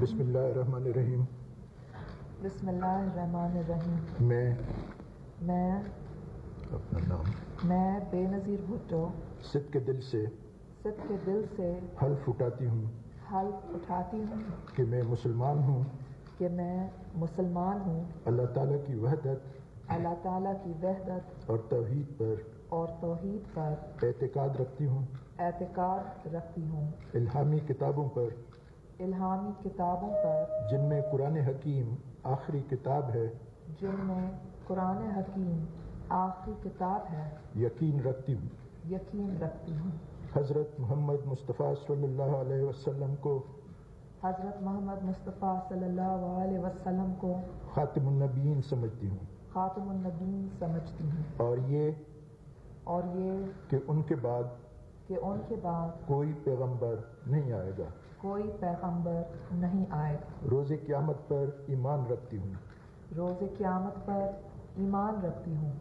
بسم اللہ الرحمن الرحیم. بسم اللہ الرحمن الرحیم. میں اپنا نام میں بے نظیر بھٹو صدق کے دل سے حلف اٹھاتی ہوں کہ میں مسلمان ہوں اللہ تعالیٰ کی وحدت اور توحید پر اعتقاد رکھتی ہوں الہامی کتابوں پر جن میں قرآن حکیم آخری کتاب ہے یقین رکھتی ہوں حضرت محمد مصطفیٰ صلی اللہ علیہ وسلم کو خاتم النبیین سمجھتی ہوں اور یہ کہ ان کے بعد کوئی پیغمبر نہیں آئے گا روز قیامت پر ایمان رکھتی ہوں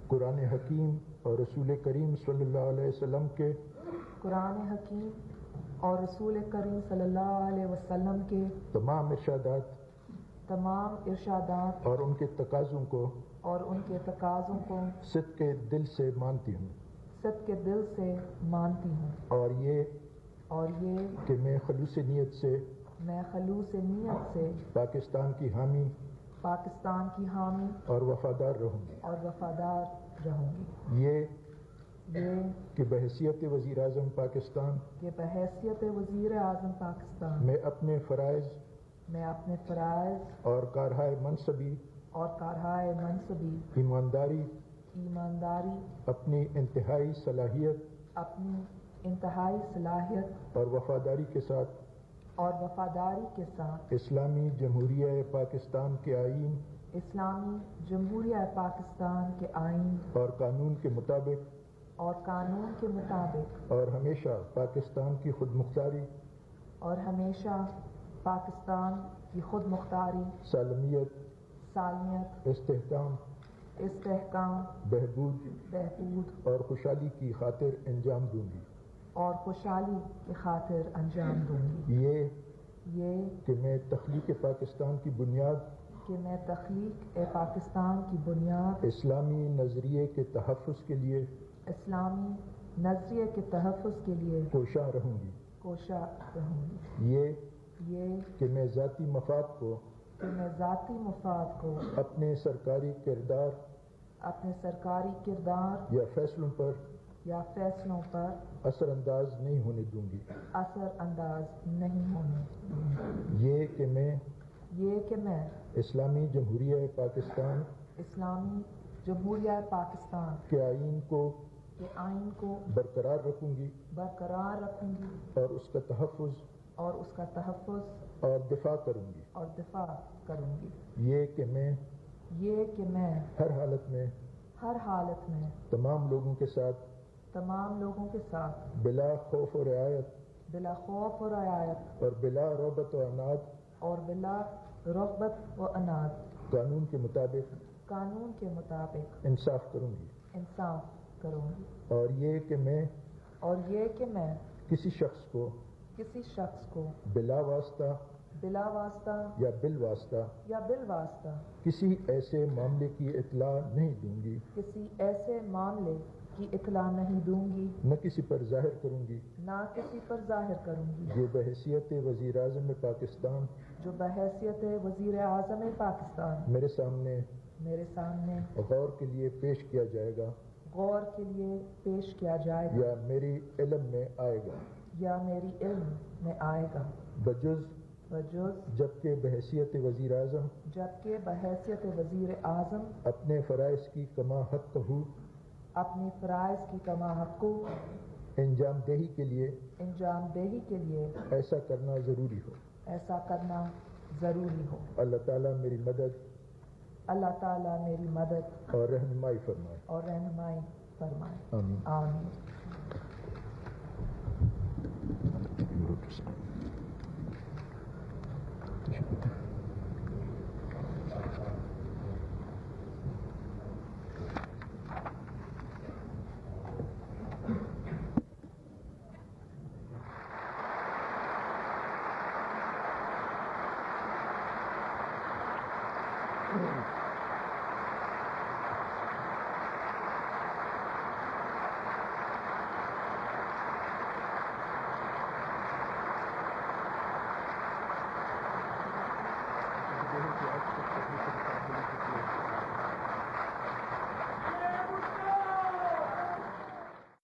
قرآن حکیم اور رسول کریم صلی اللہ علیہ وسلم کے تمام ارشادات اور ان کے تقاضوں کو صدق کے دل سے مانتی ہوں اور یہ کہ میں خلوص نیت سے پاکستان کی حامی اور وفادار رہوں گی یہ کہ بحیثیت وزیر اعظم پاکستان میں اپنے فرائض اور کارہائے منصبی ایمانداری اپنی انتہائی صلاحیت اور وفاداری کے ساتھ اسلامی جمہوریہ پاکستان کے آئین اور قانون کے مطابق اور ہمیشہ پاکستان کی خود مختاری سالمیت استحکام بہبود اور خوشحالی کی خاطر انجام دوں گی یہ کہ میں تخلیق پاکستان کی بنیاد اسلامی نظریے کے تحفظ کے لیے کوشاں رہوں گی یہ کہ میں ذاتی مفاد کو اپنے سرکاری کردار یا فیصلوں پر اثر انداز نہیں ہونے دوں گی یہ کہ میں اسلامی جمہوریہ پاکستان کے آئین کو برقرار رکھوں گی اور اس کا تحفظ اور دفاع کروں گی یہ کہ میں ہر حالت میں تمام لوگوں کے ساتھ بلا خوف و رعایت اور بلا رغبت و عناد قانون کے مطابق انصاف کروں گی اور یہ کہ میں کسی شخص کو بلا واسطہ یا بالواسطہ کسی ایسے معاملے کی اطلاع نہیں دوں گی نہ کسی پر ظاہر کروں گی جو بحیثیت وزیر اعظم پاکستان میرے سامنے غور کے لیے پیش کیا جائے گا یا میری علم میں آئے گا بجز جبکہ بحیثیت وزیر اعظم اپنے فرائض کی کما حق ہو انجام دہی کے لیے ایسا کرنا ضروری ہو اللہ تعالیٰ میری مدد اور رہنمائی فرمائے آمین. ہوں